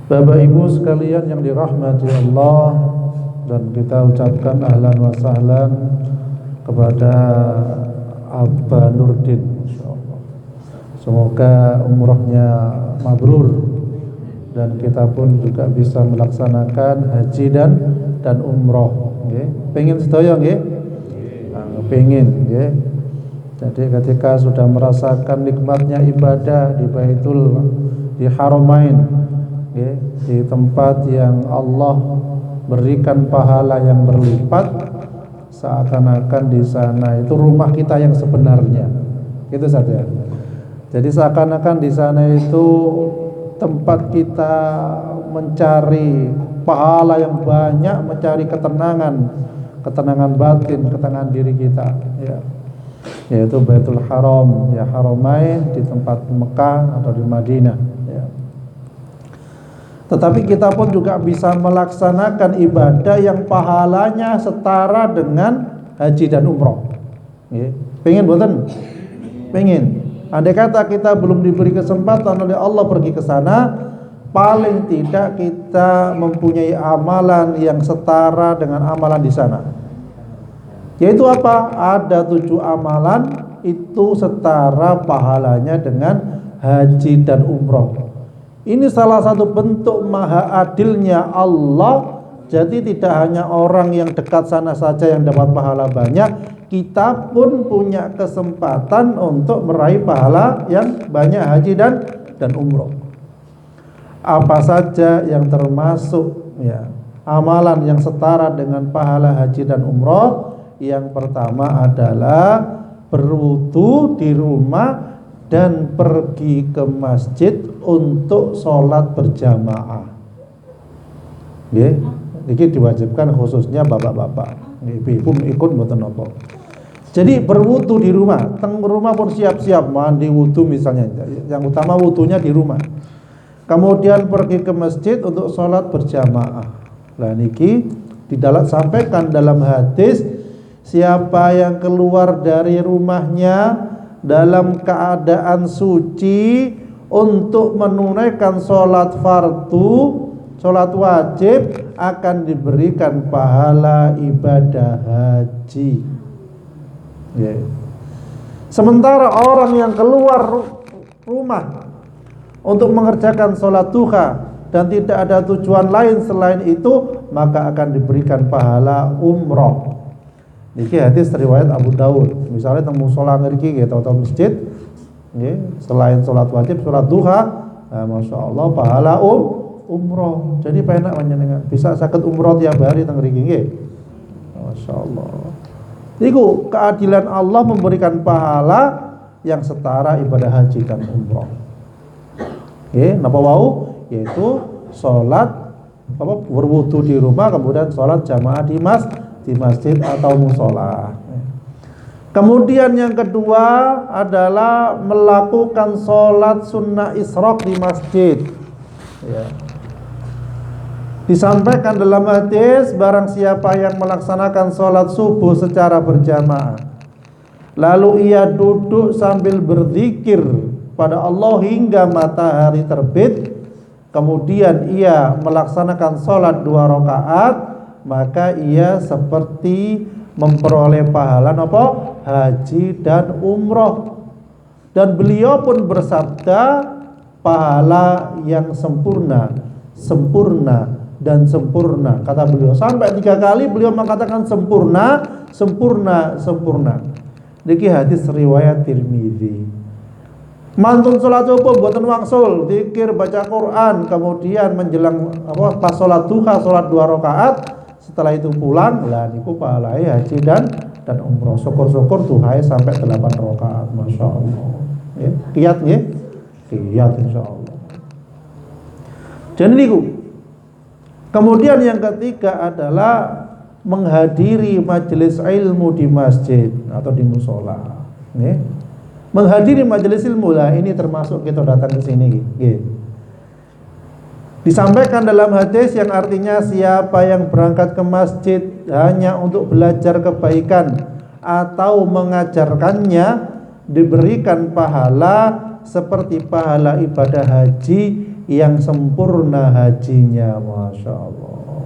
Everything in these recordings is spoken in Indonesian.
Bapak Ibu sekalian yang dirahmati Allah, dan kita ucapkan ahlan wa sahlan kepada Abba Nurdin, insyaallah. Semoga umrohnya mabrur dan kita pun juga bisa melaksanakan haji dan umroh. Nggih, pengin sedaya nggih? Pengin nggih. Jadi ketika sudah merasakan nikmatnya ibadah di Haramain, di tempat yang Allah berikan pahala yang berlipat, seakan-akan di sana itu rumah kita yang sebenarnya. Itu saja. Jadi seakan-akan di sana itu tempat kita mencari pahala yang banyak, mencari ketenangan batin, ketenangan diri kita, ya. Yaitu Baitul Haram, ya, Haramain di tempat Mekah atau di Madinah, ya. Tetapi kita pun juga bisa melaksanakan ibadah yang pahalanya setara dengan haji dan umroh. Pengen buatan? Pengen. Andai kata kita belum diberi kesempatan oleh Allah pergi ke sana, paling tidak kita mempunyai amalan yang setara dengan amalan di sana. Yaitu apa? Ada 7 amalan itu setara pahalanya dengan haji dan umroh. Ini salah satu bentuk maha adilnya Allah. Jadi tidak hanya orang yang dekat sana saja yang dapat pahala banyak, kita pun punya kesempatan untuk meraih pahala yang banyak haji dan umroh. Apa saja yang termasuk, ya, amalan yang setara dengan pahala haji dan umroh? Yang pertama adalah berwudu di rumah dan pergi ke masjid untuk sholat berjamaah. Ini diwajibkan khususnya bapak-bapak. Ibu ikut mboten napa. Jadi berwudu di rumah, teng rumah pun siap-siap mandi wudu misalnya. Yang utama wudunya di rumah. Kemudian pergi ke masjid untuk sholat berjamaah. Lah niki sampaikan dalam hadis, siapa yang keluar dari rumahnya dalam keadaan suci untuk menunaikan sholat fardu, sholat wajib, akan diberikan pahala ibadah haji. Sementara orang yang keluar rumah untuk mengerjakan sholat duha dan tidak ada tujuan lain selain itu, maka akan diberikan pahala umroh. Ini hadis riwayat Abu Daud. Misalnya temu sholat ngeriki gitu atau masjid, selain sholat wajib, sholat duha, nah, masya Allah pahala umroh. Jadi penak panjenengan bisa sakit umroh tiap hari teng ngriki, masya Allah. Iku keadilan Allah memberikan pahala yang setara ibadah haji dan umroh. Napa wau? Yaitu sholat berwudu di rumah, kemudian sholat jamaah di masjid atau musola. Kemudian yang kedua adalah melakukan sholat sunnah isyraq di masjid. Disampaikan dalam hadis, barang siapa yang melaksanakan sholat subuh secara berjamaah, lalu ia duduk sambil berzikir pada Allah hingga matahari terbit, kemudian ia melaksanakan sholat 2 rakaat, maka ia seperti memperoleh pahala haji dan umroh. Dan beliau pun bersabda, pahala yang sempurna dan sempurna, kata beliau. Sampai 3 kali beliau mengatakan sempurna. Niki hadis riwayat Tirmidzi. Mantun sholat subuh buatan wangsul, zikir, baca Quran, kemudian menjelang pas sholat duha, sholat 2 rakaat. Setelah itu pulang, lah niku pahalai haji dan umroh. Syukur-syukur duhai sampai 8 rakaat, masya Allah. Kiat nggih? Kiat insyaallah. Jadi niku. Kemudian yang ketiga adalah menghadiri majelis ilmu di masjid atau di musola. Menghadiri majelis ilmu lah, ini termasuk kita datang ke sini. Disampaikan dalam hadis yang artinya siapa yang berangkat ke masjid hanya untuk belajar kebaikan atau mengajarkannya, diberikan pahala seperti pahala ibadah haji yang sempurna hajinya, Masya Allah.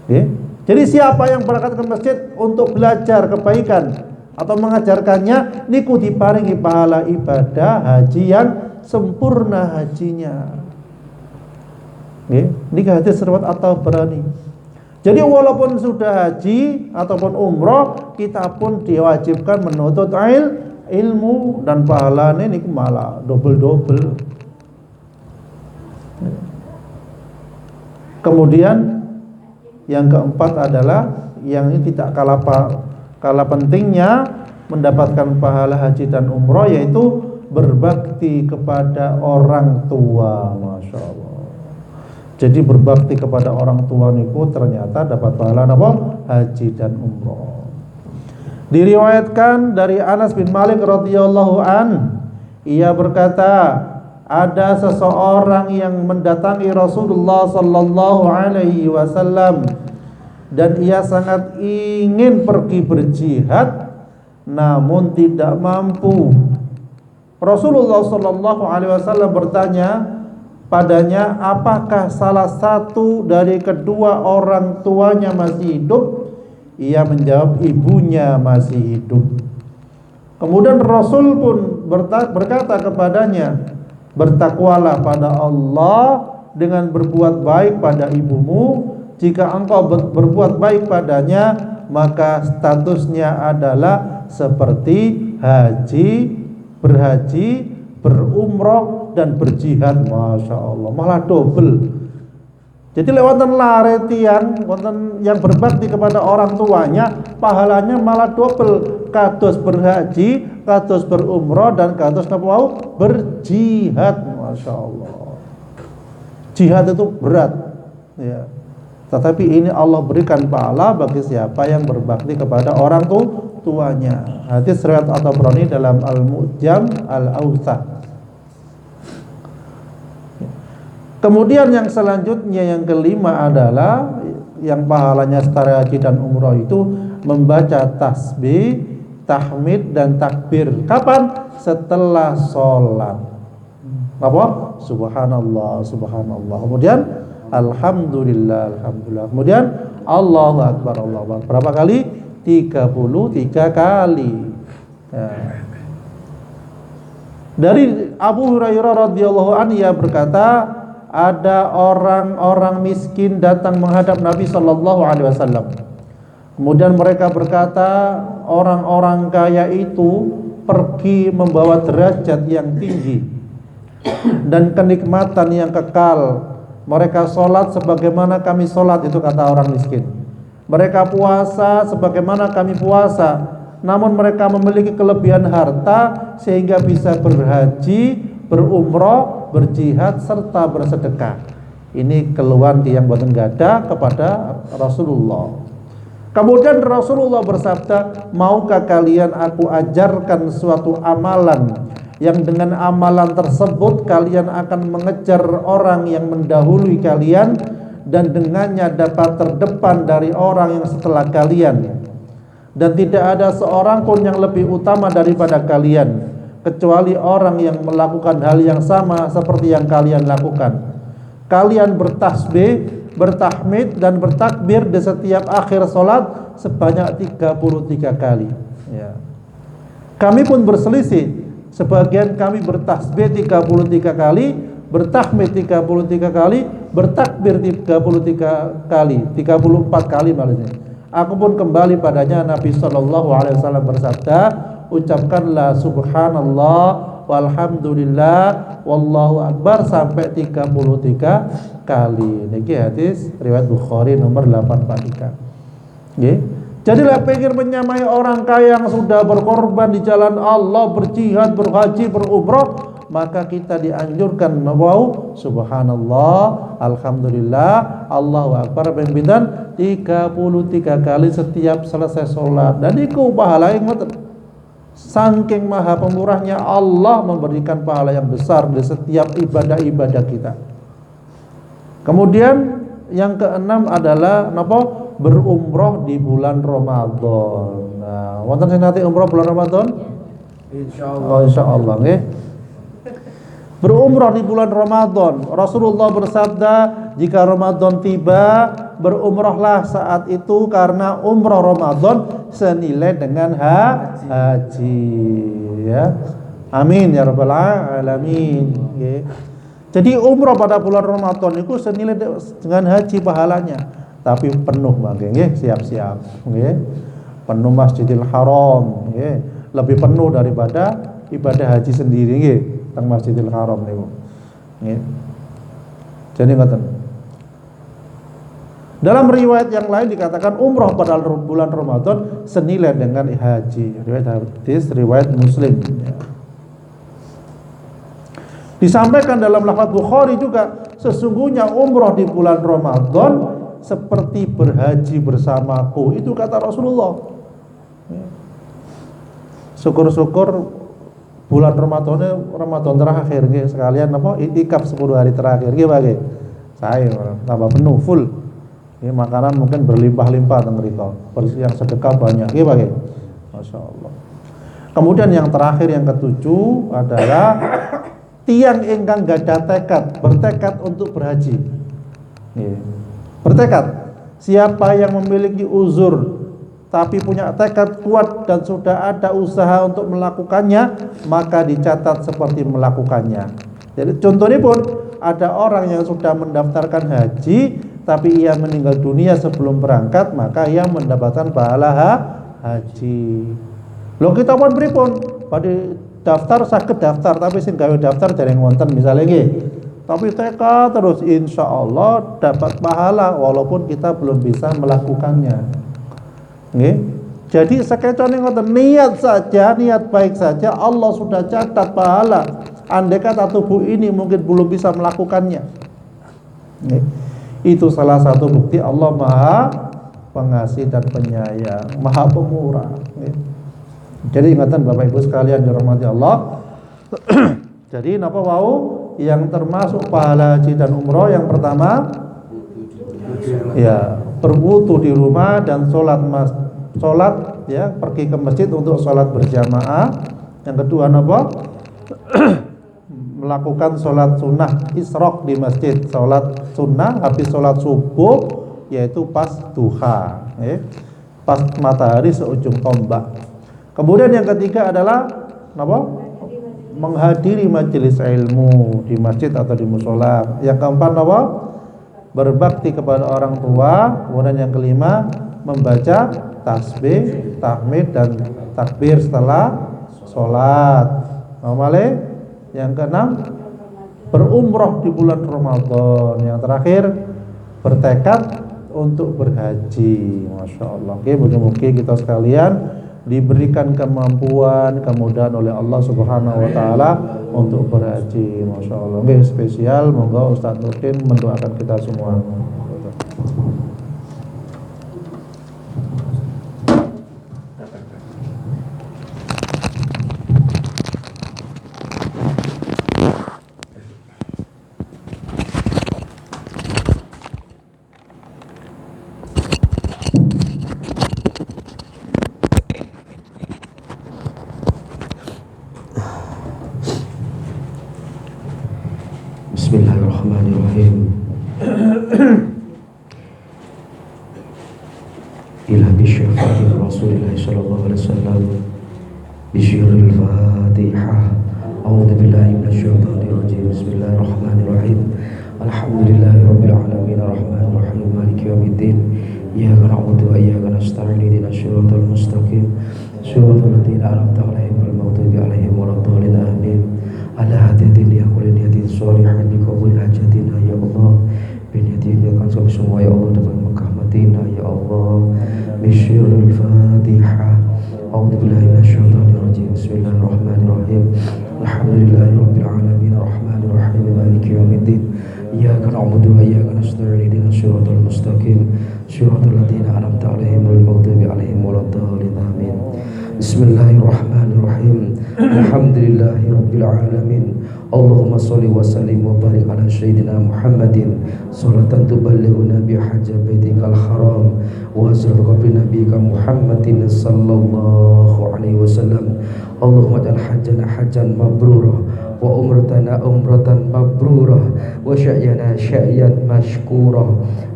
Okay. Jadi siapa yang berangkat ke masjid untuk belajar kebaikan atau mengajarkannya, niku diparingi pahala ibadah haji yang sempurna hajinya. Okay. Ini hadis riwayat At-Tabrani. Jadi walaupun sudah haji ataupun umroh, kita pun diwajibkan menuntut ilmu, dan pahalanya niku malah double. Kemudian yang keempat adalah yang ini tidak kalah pentingnya mendapatkan pahala haji dan umroh, yaitu berbakti kepada orang tua, Masya Allah. Jadi berbakti kepada orang tua niku ternyata dapat pahala apa? Haji dan umroh. Diriwayatkan dari Anas bin Malik radhiyallahu an, ia berkata, ada seseorang yang mendatangi Rasulullah sallallahu alaihi wasallam dan ia sangat ingin pergi berjihad namun tidak mampu. Rasulullah sallallahu alaihi wasallam bertanya padanya, apakah salah satu dari kedua orang tuanya masih hidup? Ia menjawab, ibunya masih hidup. Kemudian Rasul pun berkata kepadanya, bertakwalah pada Allah dengan berbuat baik pada ibumu. Jika engkau berbuat baik padanya, maka statusnya adalah seperti berhaji, berumroh dan berjihad. Masya Allah, malah double. Jadi lewatan laretian wonten yang berbakti kepada orang tuanya, pahalanya malah double. Kados berhaji, kados berumroh, dan kados berjihad. Masya Allah. Jihad itu berat, ya. Tetapi ini Allah berikan pahala bagi siapa yang berbakti kepada orang tuanya. Hadis riwayat At-Tabrani dalam Al-Mu'jam Al-Awsat. Kemudian yang selanjutnya, yang kelima adalah yang pahalanya setara haji dan umroh itu membaca tasbih, tahmid dan takbir. Kapan? Setelah sholat. Apa? Subhanallah, subhanallah. Kemudian alhamdulillah, alhamdulillah. Kemudian Allahu akbar, Allahu akbar. Berapa kali? 33 kali. Ya. Dari Abu Hurairah radhiyallahu anhu, ia berkata, ada orang-orang miskin datang menghadap Nabi sallallahu alaihi wasallam. Kemudian mereka berkata, orang-orang kaya itu pergi membawa derajat yang tinggi dan kenikmatan yang kekal. Mereka sholat sebagaimana kami sholat, itu kata orang miskin. Mereka puasa sebagaimana kami puasa, namun mereka memiliki kelebihan harta sehingga bisa berhaji, berumroh, berjihad serta bersedekah. Ini keluhan yang boten gada kepada Rasulullah. Kemudian Rasulullah bersabda, maukah kalian aku ajarkan suatu amalan yang dengan amalan tersebut kalian akan mengejar orang yang mendahului kalian dan dengannya dapat terdepan dari orang yang setelah kalian, dan tidak ada seorang pun yang lebih utama daripada kalian kecuali orang yang melakukan hal yang sama seperti yang kalian lakukan. Kalian bertasbih, bertahmid dan bertakbir di setiap akhir solat sebanyak 33 kali. Ya. Kami pun berselisih. Sebagian kami bertasbih 33 kali, bertahmid 33 kali, bertakbir 33 kali, 34 kali maksudnya. Aku pun kembali padanya. Nabi SAW bersabda, ucapkanlah subhanallah walhamdulillah wallahu akbar sampai 33 kali. Niki hadis riwayat Bukhari nomor 843. Nggih. Jadi lah pikir menyamai orang kaya yang sudah berkorban di jalan Allah, berjihad, berhaji, berumrah, maka kita dianjurkan wow subhanallah alhamdulillah Allahu akbar pinten 33 kali setiap selesai sholat. Dan iku pahala yang saking maha pemurahnya Allah memberikan pahala yang besar di setiap ibadah-ibadah kita. Kemudian yang keenam adalah napa? Berumroh di bulan Ramadan. Nah, wonten sing nate umroh bulan Ramadan? Insyaallah. Oh, insyaallah nggih. Berumrah di bulan Ramadan. Rasulullah bersabda, jika Ramadan tiba, berumrahlah saat itu karena umrah Ramadan senilai dengan haji. Ya. Amin ya rabbal alamin. Okay. Jadi umrah pada bulan Ramadan itu senilai dengan haji pahalanya. Tapi penuh bang, siap-siap. Okay. Penuh Masjidil Haram. Okay. Lebih penuh daripada ibadah haji sendiri. Okay. Teng Masjidil Haram niku. Nggih. Jadi ngoten. Dalam riwayat yang lain dikatakan umrah pada bulan Ramadan senilai dengan haji. Riwayat hadis riwayat Muslim. Ya. Disampaikan dalam lafaz Bukhari juga, sesungguhnya umrah di bulan Ramadan seperti berhaji bersamaku. Itu kata Rasulullah. Syukur-syukur bulan Ramadan terakhir nggih sekalian apa iktikaf 10 hari terakhir nggih bagi saya tambah penuh full nggih, makanan mungkin berlimpah-limpah teng mriko, yang sedekah banyak nggih bagi masyaallah. Kemudian yang terakhir yang ketujuh adalah tiang ingkang gadah bertekad untuk berhaji nggih. Bertekad, siapa yang memiliki uzur tapi punya tekad kuat dan sudah ada usaha untuk melakukannya, maka dicatat seperti melakukannya. Jadi contohnya pun ada orang yang sudah mendaftarkan haji tapi ia meninggal dunia sebelum berangkat, maka ia mendapatkan pahala haji. Loh kita pun pripun? Pada daftar saged daftar tapi sing gawe daftar dereng wonten misalnya nggih. Tapi tekad terus insyaallah dapat pahala walaupun kita belum bisa melakukannya. Nggih. Jadi sekecone ngoten, niat saja, niat baik saja Allah sudah catat pahala. Andai kata tubuh ini mungkin belum bisa melakukannya. Nggih. Itu salah satu bukti Allah Maha Pengasih dan Penyayang, Maha Pemurah. Nggih. Jadi ingatan Bapak Ibu sekalian dirahmati Allah. Jadi napa wau yang termasuk pahala haji dan umroh yang pertama ya berwudu di rumah dan sholat ya pergi ke masjid untuk sholat berjamaah. Yang kedua apa? Melakukan sholat sunnah isyraq di masjid, sholat sunnah habis sholat subuh yaitu pas duha, pas matahari seujung tombak. Kemudian yang ketiga adalah apa? Menghadiri majelis ilmu di masjid atau di mushola. Yang keempat apa? Berbakti kepada orang tua. Kemudian yang kelima membaca tasbih, tahmid dan takbir setelah sholat. Yang keenam berumrah di bulan Ramadan. Yang terakhir bertekad untuk berhaji. Masya Allah. Oke, mudah-mudahan kita sekalian diberikan kemampuan kemudahan oleh Allah Subhanahu wa taala untuk berhaji. Masya Allah. Oke, spesial monggo Ustaz Nurdin mendoakan kita semua. Bismillahirrahmanirrahim. Ila bisyafati Rasulillah sallallahu alaihi wasallam bisyiril Fatihah. A'udzu billahi minasyaitonir rajim. Bismillahirrahmanirrahim. Alhamdulillahirabbil alamin arrahmanir rahim maliki yaumiddin. Iyyaka na'budu wa iyyaka nasta'in ihdinas siratal mustaqim. Siratal ladzina an'amta 'alaihim ghairil maghdubi 'alaihim waladdallin. Amin. Ala hadiyatin ya kulli niyatin sholihan li qabul hajatina ya Allah. Biniyatin kan semua ya Allah dapat Mekah Madinah ya Allah. Bisyiril Fatihah. A'udzu billahi minasyaitonir rajim. Bismillahirrahmanirrahim. Alhamdulillahirabbil alamin arrahmanir rahim maliki yaumiddin. Iyyaka na'budu wa iyyaka nasta'in ihdinas siratal mustaqim. Siratal ladzina an'amta 'alaihim ghairil maghdubi 'alaihim waladdallin. Amin. Bismillahirrahmanirrahim. Alhamdulillahirabbil alamin. Allahumma sholli wa sallim wa barik ala sayyidina Muhammadin salatan tuballighuna bi hajjat baitikal haram wa ziyarati qabri nabiyyika Muhammadin sallallahu alaihi wasallam. Allahumma ja'al hajjana hajjan mabrura wa umratana umratan mabrurah, wa sya'yana sya'yan mashkurah,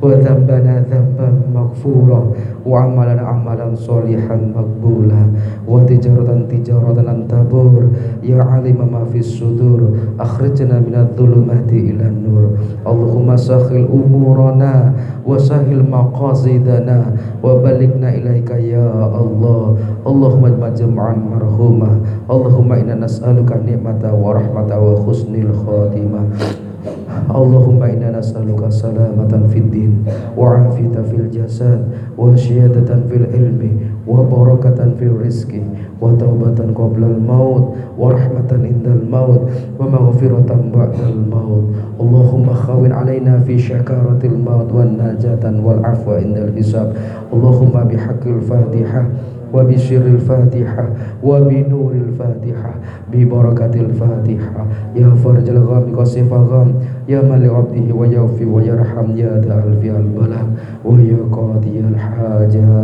wa dzambana dzamban maghfurah, wa amalan amalan solihan maqbulah, wa tijaratan tijaratan lan tabur, ya alima ma fis sudur, akhrijna minadh dhulumati ilan nur. Allahumma sakhil umurana wa sahil maqasidana wa balighna ilaika ya Allah. Allahumma majma'an marhumah. Allahumma inna nas'aluka ni'mata wa rahmata wa husnil khatimah. Allahumma inna nas'aluka salamatan fid din wa afiyatan fil jasad wa syihadatan fil ilmi wa barakatan fil rizqi wa taubatan qabla al maut wa rahmatan indal maut wa maghfiratan ba'dal maut. Allahumma khawin alaina fi syakaratil maut wan najatan wal afwa indal hisab. Allahumma bihaqqil fatihah wa bi syirril fatihah wa bi nuril fatihah bi barakatil fatihah ya farjal gham qasifal gham ya mali abdihi wa yafi wa yarham ya da'al fi al balagh wa ya qadiyal hajat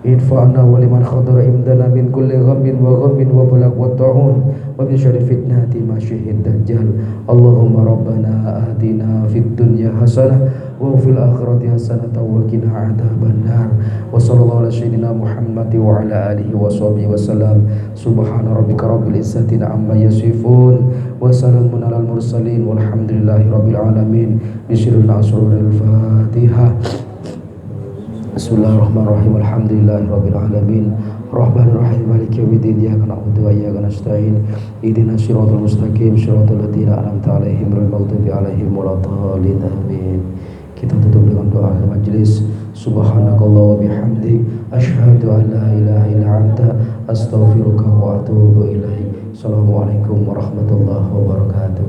idfa'na wa liman khadara imdana min kulli ghammin wa ghammin wa balagh wa ta'un wa min syarri fitnati masyihid dajjal. Allahumma rabbana atina fid dunya hasanah wa fil akhirati hasanatan wa qina adzaban nar. Wa sallallahu ala sayyidina Muhammad wa ala alihi wa sahbihi wasallam. Subhana rabbika rabbil izzati amma yasifun wa salamun alal mursalin walhamdulillahi rabbil alamin. Bismillahil asroril Fatihah. Bismillahirrahmanirrahim. Alhamdulillahi rabbil alamin. Rahmanir rahim maliki yaumiddin. Iyyaka na'budu wa iyyaka nasta'in. Ihdinas siratal mustaqim siratal ladzina an'amta 'alaihim ghairil maghdubi 'alaihim waladdallin. Amin. Kita tutup dengan doa akhir majelis. Subhanakallah wa bihamdik asyhadu an la ilaha illa anta astaghfiruka wa atubu ilaik. Assalamualaikum warahmatullahi wabarakatuh.